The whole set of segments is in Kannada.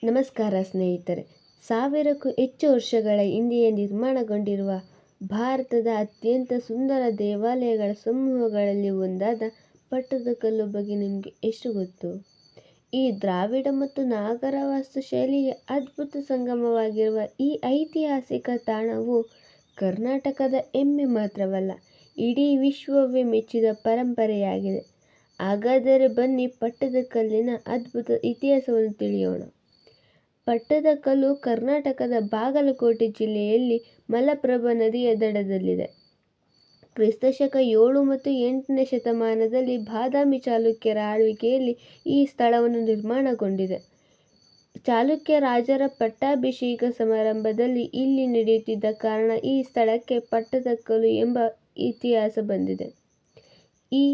ನಮಸ್ಕಾರ ಸ್ನೇಹಿತರೆ. ಸಾವಿರಕ್ಕೂ ಹೆಚ್ಚು ವರ್ಷಗಳ ಹಿಂದೆಯೇ ನಿರ್ಮಾಣಗೊಂಡಿರುವ ಭಾರತದ ಅತ್ಯಂತ ಸುಂದರ ದೇವಾಲಯಗಳ ಸಮೂಹಗಳಲ್ಲಿ ಒಂದಾದ ಪಟ್ಟದಕಲ್ಲು ಬಗ್ಗೆ ನಿಮಗೆ ಎಷ್ಟು ಗೊತ್ತು? ಈ ದ್ರಾವಿಡ ಮತ್ತು ನಾಗರ ವಾಸ್ತುಶೈಲಿಗೆ ಅದ್ಭುತ ಸಂಗಮವಾಗಿರುವ ಈ ಐತಿಹಾಸಿಕ ತಾಣವು ಕರ್ನಾಟಕದ ಹೆಮ್ಮೆ ಮಾತ್ರವಲ್ಲ, ಇಡೀ ವಿಶ್ವವೇ ಮೆಚ್ಚಿದ ಪರಂಪರೆಯಾಗಿದೆ. ಹಾಗಾದರೆ ಬನ್ನಿ ಪಟ್ಟದಕಲ್ಲಿನ ಅದ್ಭುತ ಇತಿಹಾಸವನ್ನು ತಿಳಿಯೋಣ. ಪಟ್ಟದಕಲ್ಲು ಕರ್ನಾಟಕದ ಬಾಗಲಕೋಟೆ ಜಿಲ್ಲೆಯಲ್ಲಿ ಮಲಪ್ರಭಾ ನದಿಯ ದಡದಲ್ಲಿದೆ. ಕ್ರಿಸ್ತಶಕ 7 ಮತ್ತು 8ನೇ ಶತಮಾನದಲ್ಲಿ ಬಾದಾಮಿ ಚಾಲುಕ್ಯರ ಆಳ್ವಿಕೆಯಲ್ಲಿ ಈ ಸ್ಥಳವನ್ನು ನಿರ್ಮಾಣಗೊಂಡಿದೆ. ಚಾಲುಕ್ಯ ರಾಜರ ಪಟ್ಟಾಭಿಷೇಕ ಸಮಾರಂಭದಲ್ಲಿ ಇಲ್ಲಿ ನಡೆಯುತ್ತಿದ್ದ ಕಾರಣ ಈ ಸ್ಥಳಕ್ಕೆ ಪಟ್ಟದಕಲ್ಲು ಎಂಬ ಇತಿಹಾಸ ಬಂದಿದೆ. ಈ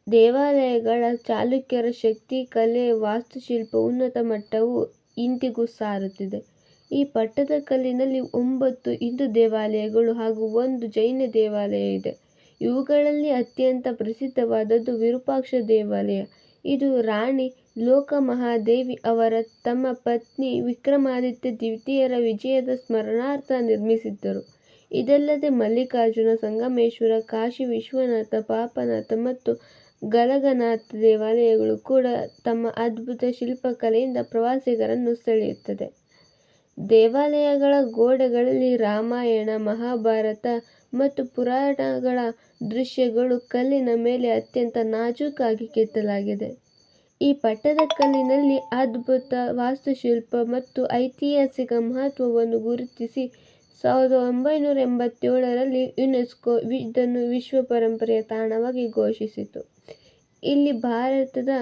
ದೇವಾಲಯಗಳ ಚಾಲುಕ್ಯರ ಶಕ್ತಿ, ಕಲೆ, ವಾಸ್ತುಶಿಲ್ಪ ಉನ್ನತ ಮಟ್ಟವು ಇಂದಿಗೂ ಸಾರುತ್ತಿದೆ. ಈ ಪಟ್ಟದಕಲ್ಲಿನಲ್ಲಿ 9 ಹಿಂದೂ ದೇವಾಲಯಗಳು ಹಾಗೂ 1 ಜೈನ ದೇವಾಲಯ ಇದೆ. ಇವುಗಳಲ್ಲಿ ಅತ್ಯಂತ ಪ್ರಸಿದ್ಧವಾದದ್ದು ವಿರೂಪಾಕ್ಷ ದೇವಾಲಯ. ಇದು ರಾಣಿ ಲೋಕಮಹಾದೇವಿ ಅವರ ತಮ್ಮ ಪತ್ನಿ ವಿಕ್ರಮಾದಿತ್ಯ ದ್ವಿತೀಯರ ವಿಜಯದ ಸ್ಮರಣಾರ್ಥ ನಿರ್ಮಿಸಿದ್ದರು. ಇದಲ್ಲದೆ ಮಲ್ಲಿಕಾರ್ಜುನ, ಸಂಗಮೇಶ್ವರ, ಕಾಶಿ ವಿಶ್ವನಾಥ, ಪಾಪನಾಥ ಮತ್ತು ಗಳಗನಾಥ ದೇವಾಲಯಗಳು ಕೂಡ ತಮ್ಮ ಅದ್ಭುತ ಶಿಲ್ಪಕಲೆಯಿಂದ ಪ್ರವಾಸಿಗರನ್ನು ಸೆಳೆಯುತ್ತದೆ. ದೇವಾಲಯಗಳ ಗೋಡೆಗಳಲ್ಲಿ ರಾಮಾಯಣ, ಮಹಾಭಾರತ ಮತ್ತು ಪುರಾಣಗಳ ದೃಶ್ಯಗಳು ಕಲ್ಲಿನ ಮೇಲೆ ಅತ್ಯಂತ ನಾಜೂಕಾಗಿ ಕೆತ್ತಲಾಗಿದೆ. ಈ ಪಟ್ಟದಕಲ್ಲಿನಲ್ಲಿ ಅದ್ಭುತ ವಾಸ್ತುಶಿಲ್ಪ ಮತ್ತು ಐತಿಹಾಸಿಕ ಮಹತ್ವವನ್ನು ಗುರುತಿಸಿ 1987ರಲ್ಲಿ ಯುನೆಸ್ಕೋ ಇದನ್ನು ವಿಶ್ವ ಪರಂಪರೆಯ ತಾಣವಾಗಿ ಘೋಷಿಸಿತು. ಇಲ್ಲಿ ಭಾರತದ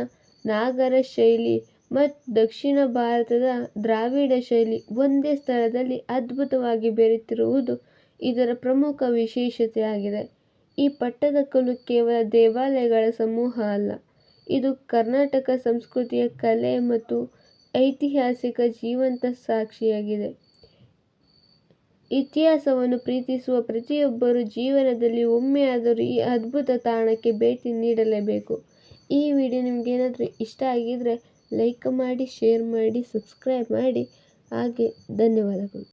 ನಾಗರ ಶೈಲಿ ಮತ್ತು ದಕ್ಷಿಣ ಭಾರತದ ದ್ರಾವಿಡ ಶೈಲಿ ಒಂದೇ ಸ್ಥಳದಲ್ಲಿ ಅದ್ಭುತವಾಗಿ ಬೆರೆತಿರುವುದು ಇದರ ಪ್ರಮುಖ ವಿಶೇಷತೆಯಾಗಿದೆ. ಈ ಪಟ್ಟದಕಲ್ಲು ಕೇವಲ ದೇವಾಲಯಗಳ ಸಮೂಹ ಅಲ್ಲ, ಇದು ಕರ್ನಾಟಕ ಸಂಸ್ಕೃತಿಯ, ಕಲೆ ಮತ್ತು ಐತಿಹಾಸಿಕ ಜೀವಂತ ಸಾಕ್ಷಿಯಾಗಿದೆ. ಇತಿಹಾಸವನ್ನು ಪ್ರೀತಿಸುವ ಪ್ರತಿಯೊಬ್ಬರೂ ಜೀವನದಲ್ಲಿ ಒಮ್ಮೆಯಾದರೂ ಈ ಅದ್ಭುತ ತಾಣಕ್ಕೆ ಭೇಟಿ ನೀಡಲೇಬೇಕು. ಈ ವಿಡಿಯೋ ನಿಮಗೇನಾದರೂ ಇಷ್ಟ ಆಗಿದ್ರೆ ಲೈಕ್ ಮಾಡಿ, ಶೇರ್ ಮಾಡಿ, ಸಬ್ಸ್ಕ್ರೈಬ್ ಮಾಡಿ. ಹಾಗೆ ಧನ್ಯವಾದಗಳು.